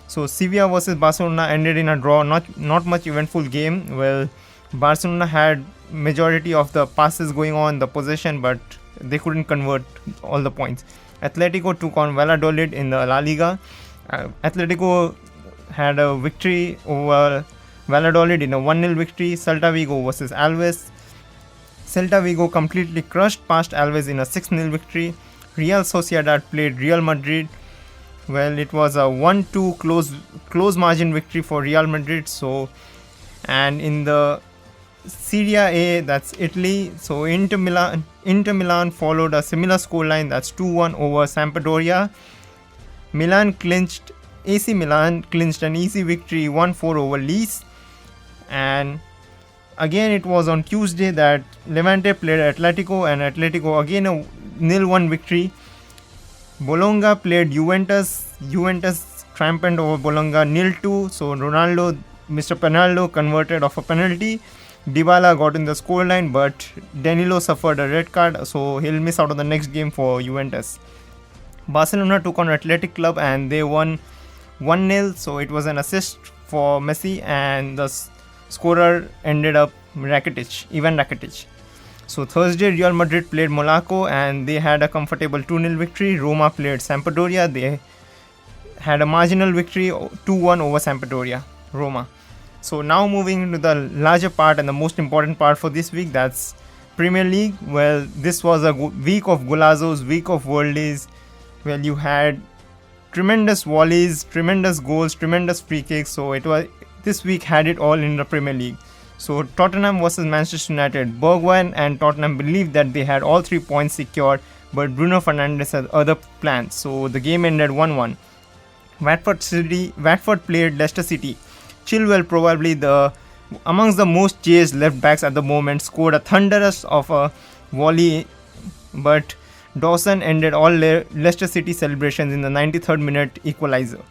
So Sevilla versus Barcelona ended in a draw. Not much eventful game. Well, Barcelona had majority of the passes going on, the possession, but they couldn't convert all the points. Atletico took on Valladolid in the La Liga. Atletico had a victory over Valladolid in a 1-0 victory. Celta Vigo versus Alves. Celta Vigo completely crushed past Alves in a 6-0 victory. Real Sociedad played Real Madrid. Well, it was a 1-2 close margin victory for Real Madrid. So, and in the Serie A, that's Italy. So Inter Milan followed a similar scoreline, that's 2-1 over Sampdoria. AC Milan clinched an easy victory 1-4 over Lecce. And again, it was on Tuesday that Levante played Atletico, and Atletico again a 0-1 victory. Bologna played Juventus. Juventus triumphant over Bologna 0-2. So Mr. Penaldo converted off a penalty. Dybala got in the scoreline, but Danilo suffered a red card, so he'll miss out on the next game for Juventus. Barcelona took on Athletic Club and they won 1-0. So it was an assist for Messi, and the scorer ended up Ivan Rakitic. So Thursday, Real Madrid played Monaco and they had a comfortable 2-0 victory. Roma played Sampdoria. They had a marginal victory 2-1 over Sampdoria, Roma. So now moving into the larger part and the most important part for this week, that's Premier League. Well, this was a week of golazos, week of worldies. Well, you had tremendous volleys, tremendous goals, tremendous free kicks. So this week had it all in the Premier League. So Tottenham versus Manchester United. Bergwijn and Tottenham believed that they had all 3 points secured, but Bruno Fernandes had other plans. So the game ended 1-1. Watford played Leicester City. Chilwell, probably amongst the most chased left backs at the moment, scored a thunderous of a volley, but Dawson ended all Leicester City celebrations in the 93rd minute equalizer.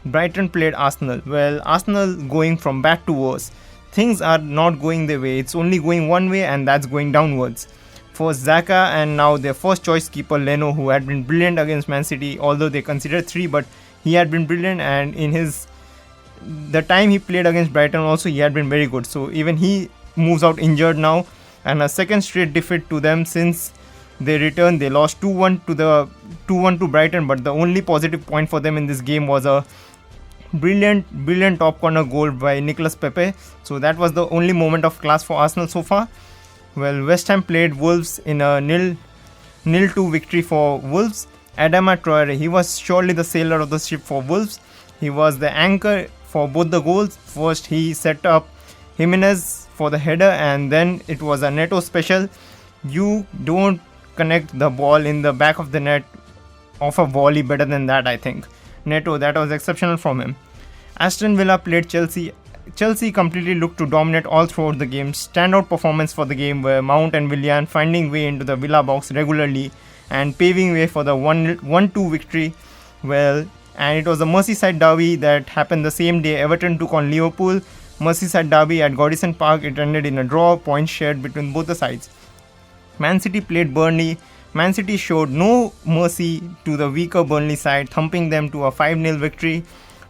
Brighton played Arsenal. Well, Arsenal going from bad to worse. Things are not going their way. It's only going one way, and that's going downwards. For Xhaka and now their first choice keeper Leno, who had been brilliant against Man City, although they considered 3, but he had been brilliant, and in the time he played against Brighton also he had been very good. So even he moves out injured now, and a second straight defeat to them since they returned. They lost 2-1 to Brighton, but the only positive point for them in this game was a brilliant top corner goal by Nicolas Pepe. So that was the only moment of class for Arsenal so far. Well, West Ham played Wolves in a 0-2 victory for Wolves. Adama Traore, he was surely the sailor of the ship for Wolves. He was the anchor for both the goals. First he set up Jimenez for the header, and then it was a Neto special. You don't connect the ball in the back of the net of a volley better than that, I think. Neto, that was exceptional from him. Aston Villa played Chelsea. Chelsea completely looked to dominate all throughout the game. Standout performance for the game were Mount and Willian finding way into the Villa box regularly and paving way for the 1-2 victory. Well, and it was a Merseyside derby that happened the same day. Everton took on Liverpool. Merseyside derby at Goodison Park. It ended in a draw, points shared between both the sides. Man City played Burnley. Man City showed no mercy to the weaker Burnley side, thumping them to a 5-0 victory.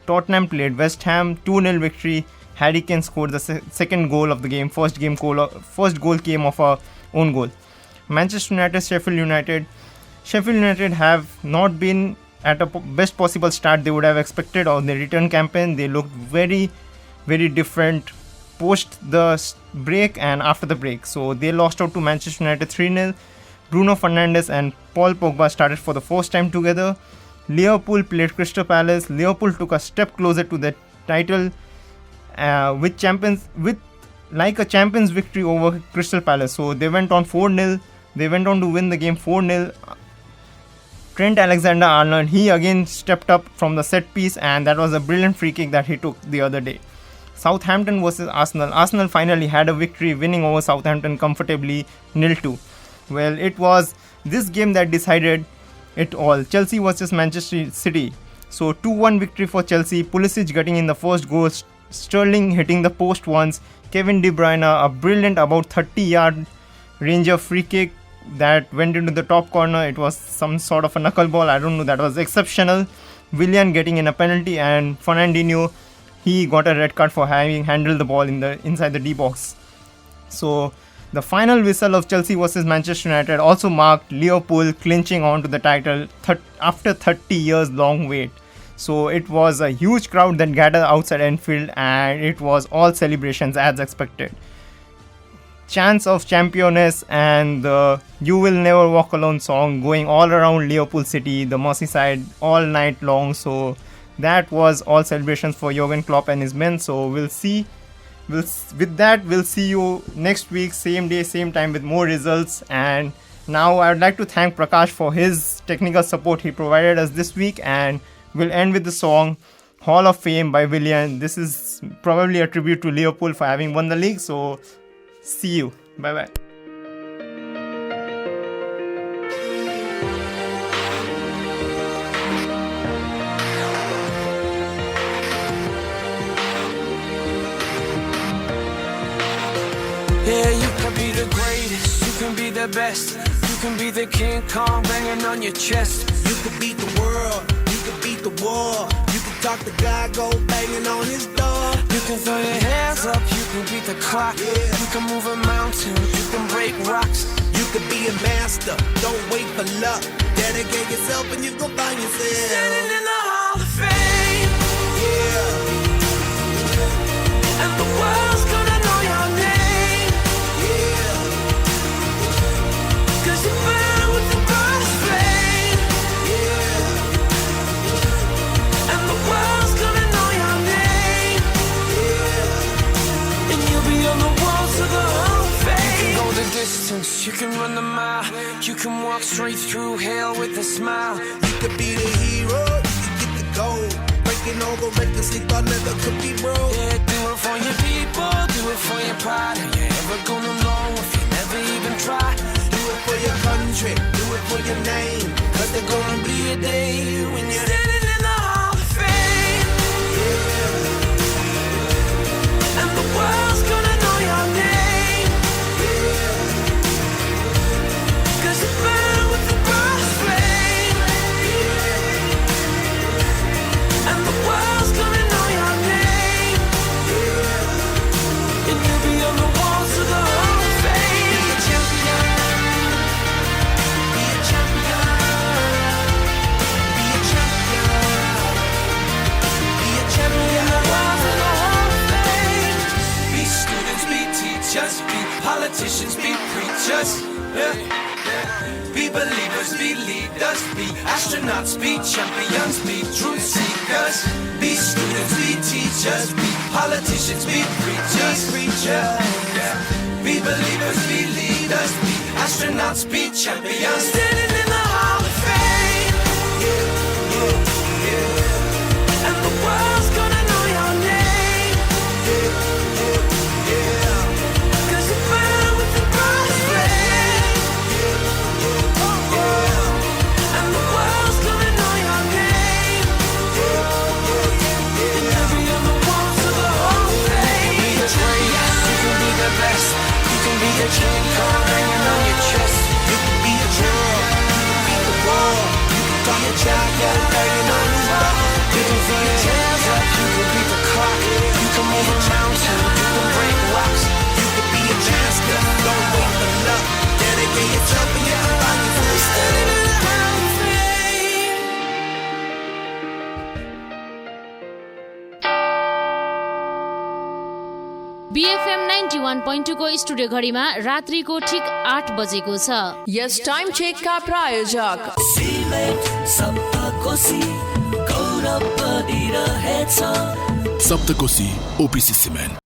Tottenham played West Ham, 2-0 victory. Harry Kane scored the second goal of the game. First goal came of a own goal. Manchester United, Sheffield United. Sheffield United have not been at a best possible start they would have expected on the return campaign. They looked very, very different post the break and after the break. So they lost out to Manchester United 3-0. Bruno Fernandes and Paul Pogba started for the first time together. Liverpool played Crystal Palace. Liverpool took a step closer to the title with a champions victory over Crystal Palace. So they went on 4-0. They went on to win the game 4-0. Trent Alexander-Arnold, he again stepped up from the set piece, and that was a brilliant free kick that he took the other day. Southampton versus Arsenal. Arsenal finally had a victory, winning over Southampton comfortably 0-2. Well, it was this game that decided it all. Chelsea versus Manchester City. So 2-1 victory for Chelsea. Pulisic getting in the first goal. Sterling hitting the post once. Kevin De Bruyne, a brilliant about 30-yard Ranger free kick that went into the top corner. It was some sort of a knuckleball. I don't know. That was exceptional. Willian getting in a penalty, and Fernandinho, he got a red card for having handled the ball inside the D box. So the final whistle of Chelsea versus Manchester United also marked Liverpool clinching on to the title after 30 years long wait. So it was a huge crowd that gathered outside Anfield, and it was all celebrations as expected. Chants of championess and the You Will Never Walk Alone song going all around Liverpool City, the Merseyside, all night long. So that was all celebrations for Jurgen Klopp and his men. So we'll see you next week, same day, same time, with more results. And now I would like to thank Prakash for his technical support he provided us this week, and we'll end with the song Hall of Fame by Willian. This is probably a tribute to Liverpool for having won the league. So see you. Bye bye. Yeah, you can be the greatest, you can be the best, you can be the King Kong banging on your chest. You can beat the world, you can beat the war, you can talk to God, go banging on his door. You can throw your hands up, you can beat the clock, you can move a mountain, you can break rocks. You can be a master, don't wait for luck, dedicate yourself and you gon' find yourself standing in the Hall of Fame. Yeah. And the world's gonna know your name. You can run the mile, you can walk straight through hell with a smile. You could be the hero, you can get the gold, breaking all the records they thought never could be broke. Yeah, do it for your people, do it for your pride. Are you ever gonna know if you never even try? Do it for your country, do it for your name, cause there's gonna be a day when you're standing in the Hall of Fame. Yeah. And the world's gonna know your name. Politicians be preachers, yeah. Be believers, be leaders, be astronauts, be champions, be truth seekers. Be students, be teachers, be politicians, be preachers, yeah. Be believers, be leaders, be astronauts, be champions. Standing in the Hall of Fame, yeah. And the world's gonna know your name, yeah. be a King Kong hanging on your chest. You can be a girl, you can be the wall. You can call me champion hanging on his back. You can throw your hands up, you can beat the clock. You can move a mountain, you can break rocks. You can be a master, don't wait for luck. Dedicate yourself and you can find yourself standing in the Hall of Fame. BFM 91.2 को studio घडीमा रात्रिको ठीक 8 बजेको छ। Yes time चेकका प्रायोजक cement Saptakoshi गौरव बनिरहेछ। Saptakoshi OPC cement.